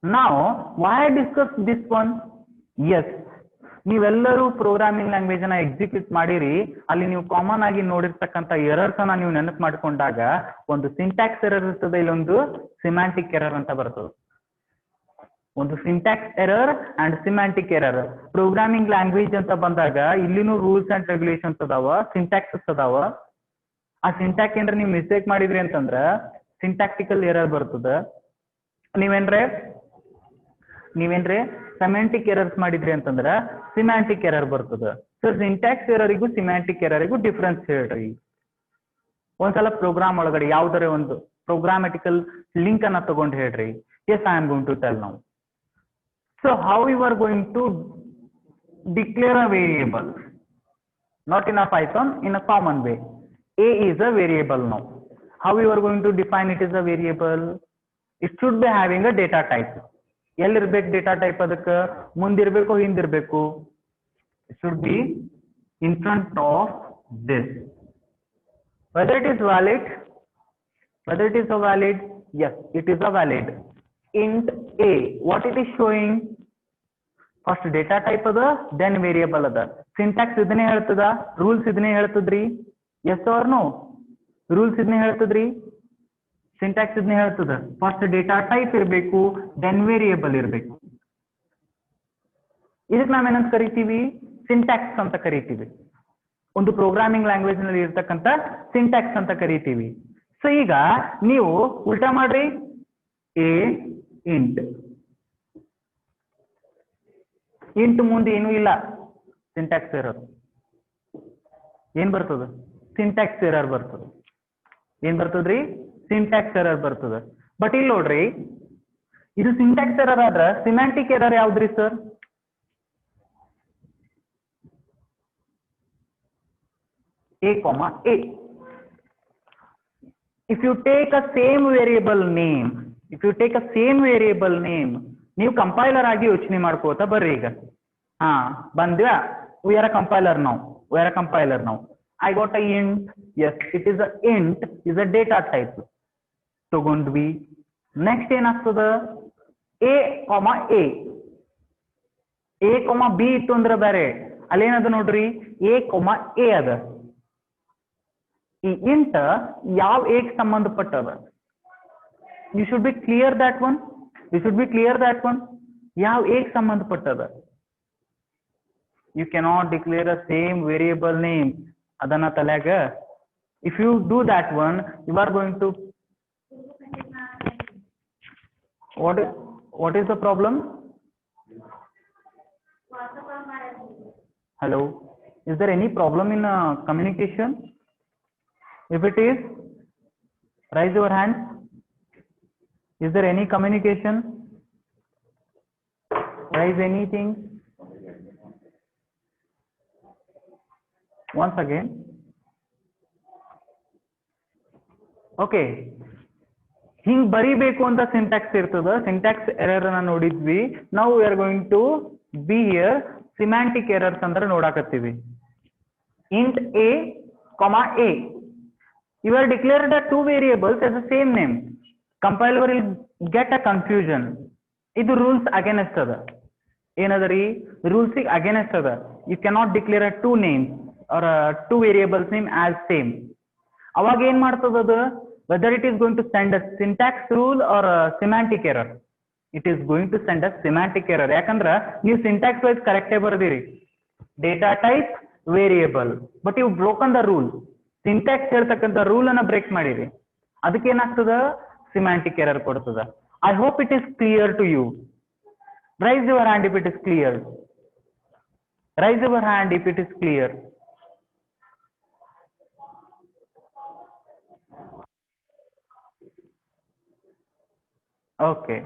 Now why I discuss this one? Yes, ನೀವೆಲ್ಲರೂ programming language ಅನ್ನ execute ಮಾಡಿರಿ, ಅಲ್ಲಿ ನೀವು common ಆಗಿ ನೋಡಿರ್ತಕ್ಕಂಥ errors ಅನ್ನ ನೀವು ನೆನಪು ಮಾಡಿಕೊಂಡಾಗ ಒಂದು ಸಿಂಟ್ಯಾಕ್ಸ್ ಎರರ್ ಇರ್ತದೆ, ಇಲ್ಲೊಂದು ಸಿಮ್ಯಾಂಟಿಕ್ ಎರರ್ ಅಂತ ಬರ್ತದೆ. ಒಂದು syntax error and semantic error. Programming language ಅಂತ ಬಂದಾಗ ಇಲ್ಲಿನೂ ರೂಲ್ಸ್ ಅಂಡ್ ರೆಗ್ಯುಲೇಷನ್ಸ್ ಅದಾವ, ಸಿಂಟ್ಯಾಕ್ಸಸ್ ಅದಾವ. ಆ ಸಿಂಟ್ಯಾಕ್ ಏನ್ರ ನೀವು ಮಿಸ್ಟೇಕ್ ಮಾಡಿದ್ರಿ ಅಂತಂದ್ರ ಸಿಂಟ್ಯಾಕ್ಟಿಕಲ್ ಎರರ್ ಬರ್ತದ. ನೀವೇನ್ರೆ ಸೆಮ್ಯಾಂಟಿಕ್ ಎರರ್ಸ್ ಮಾಡಿದ್ರಿ ಅಂತಂದ್ರ ಸಿಮ್ಯಾಂಟಿಕ್ ಎರರ್ ಬರ್ತದ. ಸೊ ಸಿಂಟ್ಯಾಕ್ಸ್ ಎರರಿಗೂ ಸಿಮ್ಯಾಂಟಿಕ್ ಎರರಿಗೂ ಡಿಫ್ರೆನ್ಸ್ ಹೇಳ್ರಿ. ಒಂದ್ಸಲ ಪ್ರೋಗ್ರಾಮ್ ಒಳಗಡೆ ಯಾವ್ದಾರ ಒಂದು ಪ್ರೋಗ್ರಾಮೆಟಿಕಲ್ ಲಿಂಕ್ ಅನ್ನ ತಗೊಂಡು ಹೇಳ್ರಿ. Yes, I am going to tell now. So how you are going to declare a variable? Not in a Python, in a common way. A is a variable now. How you are going to define it as a variable? It should be having a data type. ಎಲ್ಲಿರ್ಬೇಕು data type? ಅದಕ್ಕೆ ಮುಂದಿರ್ಬೇಕು ಹಿಂದಿರ್ಬೇಕು? It should be in front of this. Whether it is valid? Whether it is a valid? Yes, it is a valid. Int a, what it is showing? First data type ಅದ, then variable ಅದ. Syntax ಇದನ್ನೇ ಹೇಳ್ತದ, rules ಇದನ್ನೇ ಹೇಳ್ತದ್ರಿ. Yes or no? Rules ಇದನ್ನೇ ಹೇಳ್ತದ್ರಿ, syntax ಇದನ್ನೇ ಹೇಳ್ತದ. ಫಸ್ಟ್ ಡೇಟಾ ಟೈಪ್ ಇರಬೇಕು, ದೆನ್ ವೇರಿಯೇಬಲ್ ಇರಬೇಕು. ಇದಕ್ಕೆ ನಾವೇನಂತ ಕರಿತೀವಿ? ಸಿಂಟ್ಯಾಕ್ಸ್ ಅಂತ ಕರಿತೀವಿ. ಒಂದು ಪ್ರೋಗ್ರಾಮಿಂಗ್ ಲ್ಯಾಂಗ್ವೇಜ್ ನಲ್ಲಿ ಇರ್ತಕ್ಕಂಥ ಸಿಂಟ್ಯಾಕ್ಸ್ ಅಂತ ಕರಿತೀವಿ. ಸೊ ಈಗ ನೀವು ಉಲ್ಟಾ ಮಾಡ್ರಿ, ಎ ಇಂಟ್. ಇಂಟ್ ಮುಂದೆ ಏನೂ ಇಲ್ಲ, ಸಿಂಟ್ಯಾಕ್ಸ್ ಎರರ್. ಏನ್ ಬರ್ತದ? ಸಿಂಟ್ಯಾಕ್ಸ್ ಎರರ್ ಬರ್ತದ. ಏನ್ ಬರ್ತದ್ರಿ? ಸಿಂಟ್ಯಾಕ್ಸ್ ಎರರ್ ಬರ್ತದ. ಬಟ್ ಇಲ್ಲಿ ನೋಡ್ರಿ, ಇದು ಸಿಂಟ್ಯಾಕ್ಸ್ ಎರರ್ ಆದ್ರ ಸಿಮ್ಯಾಂಟಿಕ್ ಎರರ್ ಯಾವ್ದ್ರಿ sir? A, A. If you take a same variable name, ನೀವು ಕಂಪೈಲರ್ ಆಗಿ ಯೋಚನೆ ಮಾಡ್ಕೋತಾ ಬರ್ರಿ. ಈಗ ಬಂದ್ಯಾ? we are a compiler now. I got a int. Yes, it is a int, is a data type. ತಗೊಂಡ್ವಿ. Next ಏನಾಗ್ತದ? a, b ಇತ್ತು ಅಂದ್ರೆ ಬೇರೆ. ಅಲ್ಲೇನದ ನೋಡ್ರಿ, a, a ಅದ. ಈ ಇಂಟ್ ಯಾವ a ಗೆ ಸಂಬಂಧಪಟ್ಟದ? You should be clear that one. ಯಾವ a ಗೆ ಸಂಬಂಧಪಟ್ಟದ? You cannot declare a same variable name. ಅದನ್ನ ತಲೆಯಾಗ, if you do that one, you are going to, what is the problem? Hello, is there any problem in communication? If it is, raise your hand. Is there any communication? Raise anything. Once again. Okay. ಹಿಂಗ್ ಬರಿಬೇಕು ಅಂತ syntax ಇರ್ತದ. Syntax error ಅನ್ನ ನೋಡಿದ್ವಿ. ನಾವು we are going to be here semantic errors ಅಂದ್ರೆ ನೋಡಾಕತ್ತೀವಿ. Int a, a. You are declared the two variables as the same name. Compiler will get a confusion. ಇದು ರೂಲ್ಸ್ ಅಗೇನೆಸ್ಟ್ ಅದ. ಏನದರಿ? Rules against ಅದ. You cannot declare two names or two variables name as same. ಅವಾಗ ಏನ್ ಮಾಡ್ತದ ಅದು? Whether it is going to send a syntax rule or a semantic error. It is going to send a semantic error. ಯಾಕಂದ್ರ ನೀವು syntax wise ಕರೆಕ್ಟೇ ಬರ್ದಿರಿ, data type variable, but ಇವು broken the rule. Syntax ಹೇಳ್ತಕ್ಕಂಥ rule ಅನ್ನ break ಮಾಡಿರಿ, ಅದಕ್ಕೆ ಏನಾಗ್ತದ? ಸಿಮ್ಯಾಂಟಿಕ್ ಎರರ್ ಕೊಡ್ತದ. I hope it is clear to you. Raise your hand if it is clear. Okay.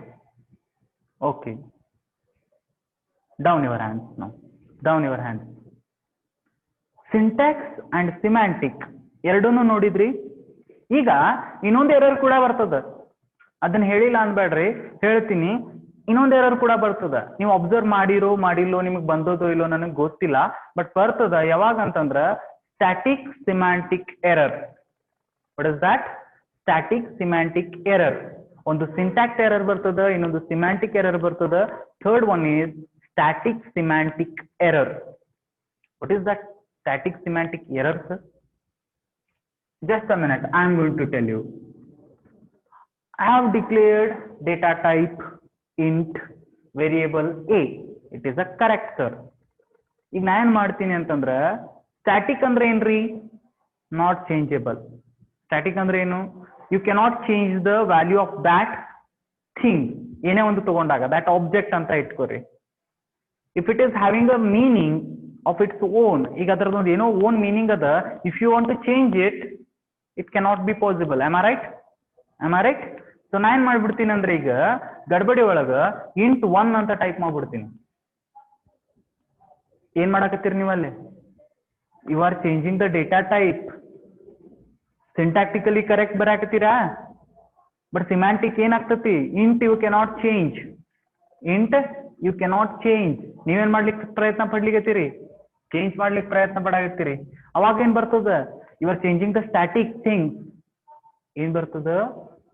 Okay. Down your hands now. Down your hands. Syntax and semantic ಎರಡನ್ನೂ ನೋಡಿದ್ರಿ. ಈಗ ಇನ್ನೊಂದು ಎರರ್ ಕೂಡ ಬರ್ತದ, ಅದನ್ನ ಹೇಳಿಲ್ಲ ಅನ್ಬೇಡ್ರಿ, ಹೇಳ್ತೀನಿ. ಇನ್ನೊಂದು ಎರರ್ ಕೂಡ ಬರ್ತದ, ನೀವು ಅಬ್ಸರ್ವ್ ಮಾಡಿಲ್ಲೋ ನಿಮಗೆ ಬಂದೋದೋ ಇಲ್ಲೋ ನನಗೆ ಗೊತ್ತಿಲ್ಲ, ಬಟ್ ಬರ್ತದ. ಯಾವಾಗ ಅಂತಂದ್ರ static semantic error. What is that? Static semantic error. ಒಂದು ಸಿಂಟ್ಯಾಕ್ಸ್ ಎರರ್ ಬರ್ತದ, ಇನ್ನೊಂದು ಸಿಮ್ಯಾಂಟಿಕ್ ಎರರ್ ಬರ್ತದ. Third one is static semantic error. What is that static semantic error, sir? Just a minute, I am going to tell you. I have declared data type int variable a. It is a character. ಈಗ ನಾ ಏನ್ ಮಾಡ್ತೀನಿ ಅಂತಂದ್ರ, static ಅಂದ್ರೆ ಏನ್ರಿ? Not changeable. Static ಅಂದ್ರೆ ಏನು? You cannot change the value of that thing. ಏನೇ ಒಂದು ತಗೊಂಡಾಗ ದ್ಯಾಟ್ ಆಬ್ಜೆಕ್ಟ್ ಅಂತ ಇಟ್ಕೋರಿ. If it is having a meaning of its own, ಈಗ ಅದರದೊಂದು ಏನೋ ಓನ್ ಮೀನಿಂಗ್ ಅದ, if you want to change it cannot be possible. Am I right? So ನಾ ಏನ್ ಮಾಡ್ಬಿಡ್ತೀನಿ ಅಂದ್ರೆ, ಈಗ ಗಡ್ಬಡಿ ಒಳಗ ಇಂಟ್ 1 ಅಂತ ಟೈಪ್ ಮಾಡ್ಬಿಡ್ತೀನಿ. ಏನ್ ಮಾಡಕತ್ತೀರಿ ನೀವು ಅಲ್ಲಿ? You are changing the data type. Syntactically correct ಬರಾಕತ್ತೀರಾ, ಬಟ್ ಸಿಮ್ಯಾಂಟಿಕ್ ಏನಾಗ್ತತಿ? Int you cannot change. ನೀವೇನ್ ಮಾಡ್ಲಿಕ್ಕೆ ಪ್ರಯತ್ನ ಪಡ್ಲಿಕತ್ತೀರಿ? ಚೇಂಜ್ ಮಾಡ್ಲಿಕ್ಕೆ ಪ್ರಯತ್ನ ಪಡಾಕತ್ತೀರಿ. ಅವಾಗ ಏನ್ ಬರ್ತದ? You are changing the static thing. ಏನ್ ಬರ್ತದ?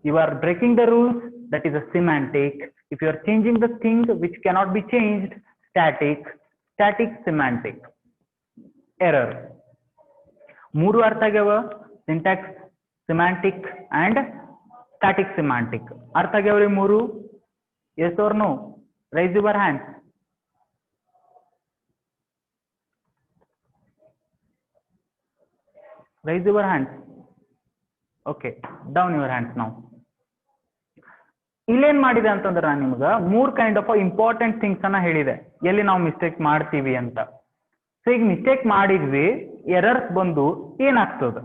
You are breaking the rules, that is a semantic. If you are changing the thing which cannot be changed, static semantic error. ಮೂರು ಅರ್ಥ ಆಗ್ಯಾವ, syntax, semantic and static semantic. ಅರ್ಥ ಆಗ್ಯಾವ್ರಿ ಮೂರು? Yes or no? Raise your hand. Raise your hands. Okay, down your hands now. ಇಲ್ಲೇನ್ ಮಾಡಿದೆ ಅಂತಂದ್ರೆ, ನಾನು ನಿಮ್ಗೆ 3 ಕೈಂಡ್ ಆಫ್ ಇಂಪಾರ್ಟೆಂಟ್ ಥಿಂಗ್ಸ್ ಅನ್ನ ಹೇಳಿದೆ, ಎಲ್ಲಿ ನಾವು ಮಿಸ್ಟೇಕ್ ಮಾಡ್ತೀವಿ ಅಂತ. ಸೊ ಈಗ ಮಿಸ್ಟೇಕ್ ಮಾಡಿದ್ವಿ, ಎರರ್ಸ್ ಬಂದು ಏನಾಗ್ತದ?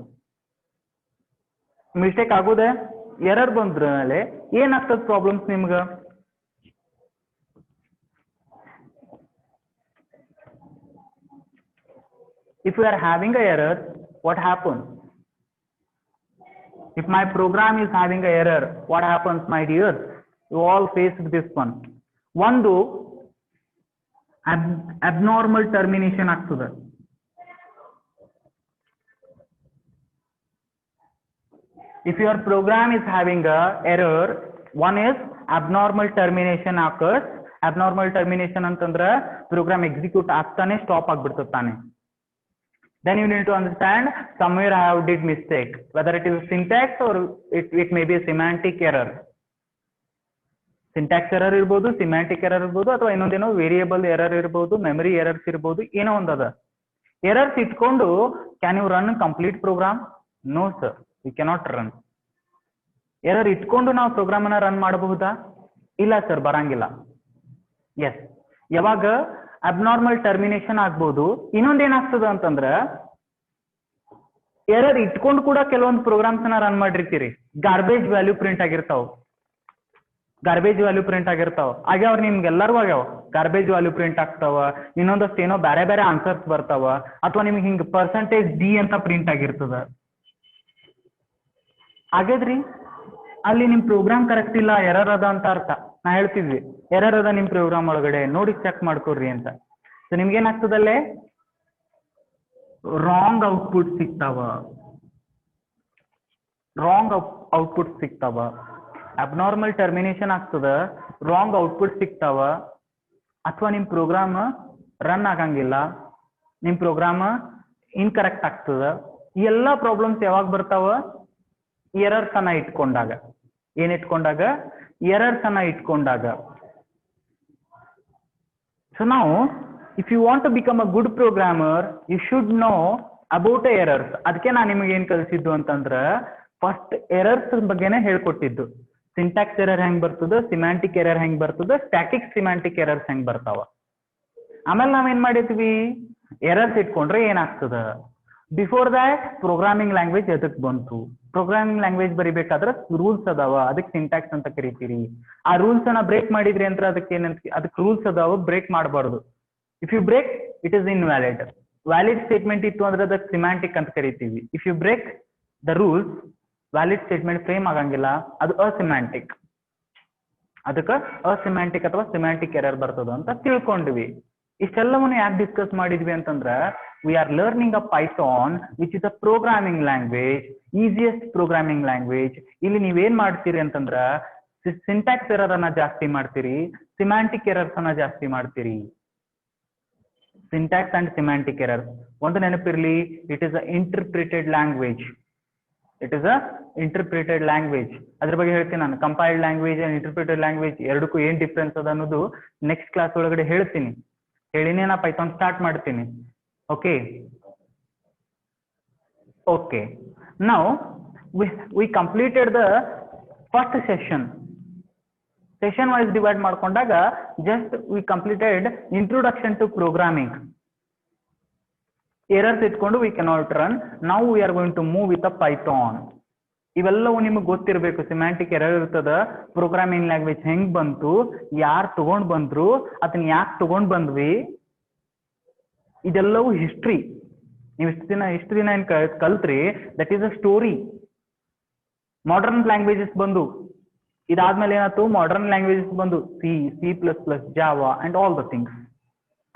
ಮಿಸ್ಟೇಕ್ ಆಗೋದೆ, ಎರರ್ ಬಂದ್ರ ಮೇಲೆ ಏನಾಗ್ತದ ಪ್ರಾಬ್ಲಮ್ಸ್ ನಿಮ್ಗ? If you are having a error, what happens? If my program is having a error, what happens, my dears? You all faced this one. One abnormal termination ಆಗ್ತದೆ. If your program is having a error, one is abnormal termination occurs. Abnormal termination ಅಂತಂದ್ರೆ program execute ಆಗ್ತಾನೆ stop ಆಗ್ಬಿಡ್ತದೆ ತಾನೆ. Then you need to understand, somewhere I have did mistake, whether it is a syntax or it may be a semantic error. Syntax error ಇರ್ಬೋದು, semantic error ಇರ್ಬೋದು, ಅಥವಾ ಇನ್ನೊಂದೇನೋ variable error ಇರ್ಬೋದು, memory errors ಇರ್ಬೋದು, ಏನೋ ಒಂದದ. ಎರರ್ಸ್ ಇಟ್ಕೊಂಡು can you run complete program? No sir, you cannot run. Error ಇಟ್ಕೊಂಡು ನಾವು ಪ್ರೋಗ್ರಾಮ್ ಅನ್ನ ರನ್ ಮಾಡಬಹುದಾ? ಇಲ್ಲ ಸರ್, ಬರಂಗಿಲ್ಲ. ಎಸ್, ಯಾವಾಗ ಅಬ್ನಾರ್ಮಲ್ ಟರ್ಮಿನೇಷನ್ ಆಗ್ಬೋದು. ಇನ್ನೊಂದೇನಾಗ್ತದ ಅಂತಂದ್ರ, ಎರರ್ ಇಟ್ಕೊಂಡು ಕೂಡ ಕೆಲವೊಂದು ಪ್ರೋಗ್ರಾಮ್ಸ್ ಅನ್ನ ರನ್ ಮಾಡಿರ್ತೀರಿ, ಗಾರ್ಬೇಜ್ ವ್ಯಾಲ್ಯೂ ಪ್ರಿಂಟ್ ಆಗಿರ್ತಾವ. ಆಗ್ಯಾವ ನಿಮ್ಗೆಲ್ಲರಿಗೂ ಆಗ್ಯಾವ. ಗಾರ್ಬೇಜ್ ವ್ಯಾಲ್ಯೂ ಪ್ರಿಂಟ್ ಆಗ್ತಾವ, ಇನ್ನೊಂದಷ್ಟು ಏನೋ ಬೇರೆ ಬೇರೆ ಆನ್ಸರ್ಸ್ ಬರ್ತಾವ, ಅಥವಾ ನಿಮ್ಗೆ ಹಿಂಗ್ % D ಅಂತ ಪ್ರಿಂಟ್ ಆಗಿರ್ತದ. ಹಾಗಾದ್ರಿ ಅಲ್ಲಿ ನಿಮ್ ಪ್ರೋಗ್ರಾಮ್ ಕರೆಕ್ಟ್ ಇಲ್ಲ, ಎರರ್ ಅದ ಅಂತ ಅರ್ಥ. ನಾ ಹೇಳ್ತಿದ್ವಿ, ಎರರ್ ಅದ ನಿಮ್ ಪ್ರೋಗ್ರಾಮ್ ಒಳಗಡೆ, ನೋಡಿ ಚೆಕ್ ಮಾಡ್ಕೊಡ್ರಿ ಅಂತ. ಸೊ ನಿಮ್ಗೆ ಏನಾಗ್ತದಲ್ಲೇ? ರಾಂಗ್ ಔಟ್ಪುಟ್ ಸಿಗ್ತಾವ. ಅಬ್ನಾರ್ಮಲ್ ಟರ್ಮಿನೇಷನ್ ಆಗ್ತದ, ರಾಂಗ್ ಔಟ್ಪುಟ್ ಸಿಗ್ತಾವ, ಅಥವಾ ನಿಮ್ ಪ್ರೋಗ್ರಾಮ್ ರನ್ ಆಗಂಗಿಲ್ಲ, ನಿಮ್ ಪ್ರೋಗ್ರಾಮ್ ಇನ್ಕರೆಕ್ಟ್ ಆಗ್ತದ. ಈ ಎಲ್ಲಾ ಪ್ರಾಬ್ಲಮ್ಸ್ ಯಾವಾಗ ಬರ್ತಾವ? ಎರರ್ಸ್ ಅನ್ನ ಇಟ್ಕೊಂಡಾಗ. ಏನ್ ಇಟ್ಕೊಂಡಾಗ? ಎರರ್ಸ್ ಅನ್ನ ಇಟ್ಕೊಂಡಾಗ. ಸೊ ನಾವು, if you want to become a good programmer, you should know about errors. ಅದಕ್ಕೆ ನಾನು ನಿಮಗೆ ಏನ್ ಕಲಿಸಿದ್ದು ಅಂತಂದ್ರ, ಫಸ್ಟ್ ಎರರ್ಸ್ ಬಗ್ಗೆನೇ ಹೇಳ್ಕೊಟ್ಟಿದ್ದು. ಸಿಂಟ್ಯಾಕ್ಸ್ ಎರರ್ ಹೆಂಗ್ ಬರ್ತದ, ಸಿಮ್ಯಾಂಟಿಕ್ ಎರರ್ ಹೆಂಗ್ ಬರ್ತದ, ಸ್ಟ್ಯಾಟಿಕ್ ಸಿಮ್ಯಾಂಟಿಕ್ ಎರರ್ಸ್ ಹೆಂಗ್ ಬರ್ತಾವ. ಆಮೇಲೆ ನಾವೇನ್ ಮಾಡಿದ್ವಿ? ಎರರ್ಸ್ ಇಟ್ಕೊಂಡ್ರೆ ಏನಾಗ್ತದ? ಬಿಫೋರ್ ದ್ಯಾಟ್ ಪ್ರೋಗ್ರಾಮಿಂಗ್ ಲ್ಯಾಂಗ್ವೇಜ್ ಎದಕ್ ಬಂತು? ಪ್ರೋಗ್ರಾಮಿಂಗ್ ಲ್ಯಾಂಗ್ವೇಜ್ ಬರಿಬೇಕಾದ್ರೆ ರೂಲ್ಸ್ ಅದಾವ, ಅದಕ್ಕೆ ಸಿಂಟ್ಯಾಕ್ಸ್ ಅಂತ ಕರಿತೀರಿ. ಆ ರೂಲ್ಸ್ ಅನ್ನ ಬ್ರೇಕ್ ಮಾಡಿದ್ರಿ ಅಂದ್ರೆ ಅದಕ್ಕೆ ಏನಂತ, ಅದಕ್ಕೆ ರೂಲ್ಸ್ ಅದಾವ, ಬ್ರೇಕ್ ಮಾಡಬಾರ್ದು. If you break it is invalid. Valid statement ಇತ್ತು ಅಂದ್ರೆ ಅದಕ್ಕೆ ಸಿಮ್ಯಾಂಟಿಕ್ ಅಂತ ಕರಿತೀವಿ. If you break the rules, valid statement frame ಆಗಂಗಿಲ್ಲ, ಅದು ಅಸಿಮ್ಯಾಂಟಿಕ್. ಅದಕ್ಕೆ ಅಸಿಮ್ಯಾಂಟಿಕ್ ಅಥವಾ ಸಿಮ್ಯಾಂಟಿಕ್ ಎರರ್ ಬರ್ತದ ಅಂತ ತಿಳ್ಕೊಂಡ್ವಿ. ಇಷ್ಟೆಲ್ಲವನ್ನು ಯಾಕೆ ಡಿಸ್ಕಸ್ ಮಾಡಿದ್ವಿ ಅಂತಂದ್ರೆ, we are learning a Python which is a programming language, easiest programming language. ಇಲ್ಲಿ ನೀವೇನ್ ಮಾಡ್ತೀರಿ ಅಂತಂದ್ರ ಸಿಂಟ್ಯಾಕ್ಸ್ ಎರರ್ ಅನ್ನ ಜಾಸ್ತಿ ಮಾಡ್ತೀರಿ, ಸಿಮ್ಯಾಂಟಿಕ್ ಎರರ್ಸ್ ಅನ್ನ ಜಾಸ್ತಿ ಮಾಡ್ತೀರಿ. ಸಿಂಟ್ಯಾಕ್ಸ್ ಅಂಡ್ ಸಿಮ್ಯಾಂಟಿಕ್ ಎರರ್ ಒಂದು ನೆನಪಿರ್ಲಿ, it is a interpreted language. It is a interpreted language. ಅದ್ರ ಬಗ್ಗೆ ಹೇಳ್ತೀನಿ ನಾನು. Compiled language and interpreted language ಎರಡಕ್ಕೂ ಏನ್ ಡಿಫ್ರೆನ್ಸ್ ಅದ ಅನ್ನೋದು ನೆಕ್ಸ್ಟ್ ಕ್ಲಾಸ್ ಒಳಗಡೆ ಹೇಳ್ತೀನಿ. ಹೇಳಿನೇ ನಾ ಪೈಥಾನ್ ಸ್ಟಾರ್ಟ್ ಮಾಡ್ತೀನಿ. Okay. Okay. Now we completed the first session. Session wise divide ಮಾಡ್ಕೊಂಡಾಗ just we completed introduction to programming. Errors ಇಟ್ಕೊಂಡು we cannot run. Now we are going to move with the Python. ಇವೆಲ್ಲವೂ ನಿಮಗೆ ಗೊತ್ತಿರಬೇಕು. Semantic error ಇರ್ತದ, programming language ಹೆಂಗ್ ಬಂತು, ಯಾರು ತಗೊಂಡ್ ಬಂದ್ರು, ಅದನ್ನ ಯಾಕೆ ತಗೊಂಡ್ ಬಂದ್ವಿ, ಇದೆಲ್ಲವೂ ಹಿಸ್ಟ್ರಿ. ನೀವು ಇಷ್ಟು ದಿನ ಏನ್ ಕಲ್ತ್ರಿ, that is a story. Modern languages ಬಂದು ಇದಾದ್ಮೇಲೆ ಏನಾಯ್ತು, ಮಾಡರ್ನ್ ಲ್ಯಾಂಗ್ವೇಜಸ್ ಬಂದು C++, Java and all the things.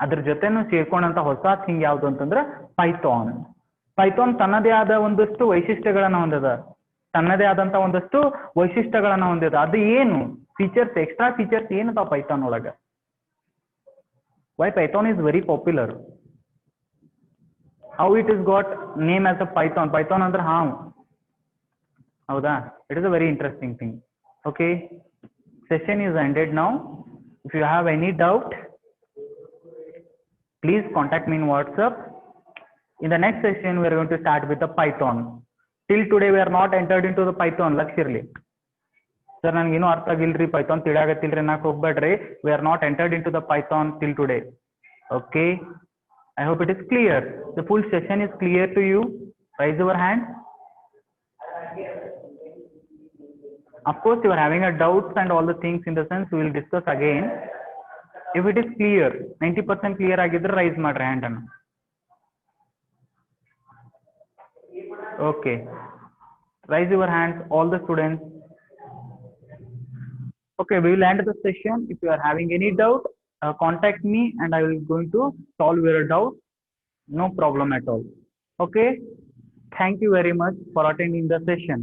ಅದ್ರ ಜೊತೆನೂ ಸೇರ್ಕೊಂಡಂತ ಹೊಸ ಥಿಂಗ್ ಯಾವ್ದು ಅಂತಂದ್ರೆ ಪೈಥಾನ್. ಪೈಥಾನ್ ತನ್ನದೇ ಆದ ಒಂದಷ್ಟು ವೈಶಿಷ್ಟ್ಯಗಳನ್ನ ಹೊಂದಿದ, ತನ್ನದೇ ಆದಂತ ಒಂದಷ್ಟು ವೈಶಿಷ್ಟ್ಯಗಳನ್ನ ಹೊಂದಿದ. ಅದು ಏನು ಫೀಚರ್ಸ್, ಎಕ್ಸ್ಟ್ರಾ ಫೀಚರ್ಸ್ ಏನದ ಪೈಥಾನ್ ಒಳಗ? Why Python is very popular? how it is got name as a Python? Python ಅಂದ್ರೆ ಹಾವು, ಹೌದಾ? It is a very interesting thing. Okay, session is ended now. If you have any doubt, please contact me in WhatsApp. In the next session we are going to start with the Python. Till today we are not entered into the Python. ಲಕ್ಷಿರ್ಲಿ sir, ನನಗೆ ಇನ್ನೂ ಅರ್ಥ ಆಗಿಲ್ರಿ, Python ತಿಳಿಯಾಗತ್ತಿಲ್ರಿ ಅನ್ನಕ್ಕೆ ಹೋಗ್ಬೇಡ್ರಿ. We are not entered into the Python till today. Okay, I hope it is clear. The full session is clear to you. Raise your hand. Of course, you are having a doubts and all the things. In the sense, we will discuss again. If it is clear, 90% clear agidre raise madri hand anna. Okay, raise your hands, all the students. Okay, we will end the session. If you are having any doubt, contact me and I will going to solve your doubt. No problem at all. Okay, thank you very much for attending the session.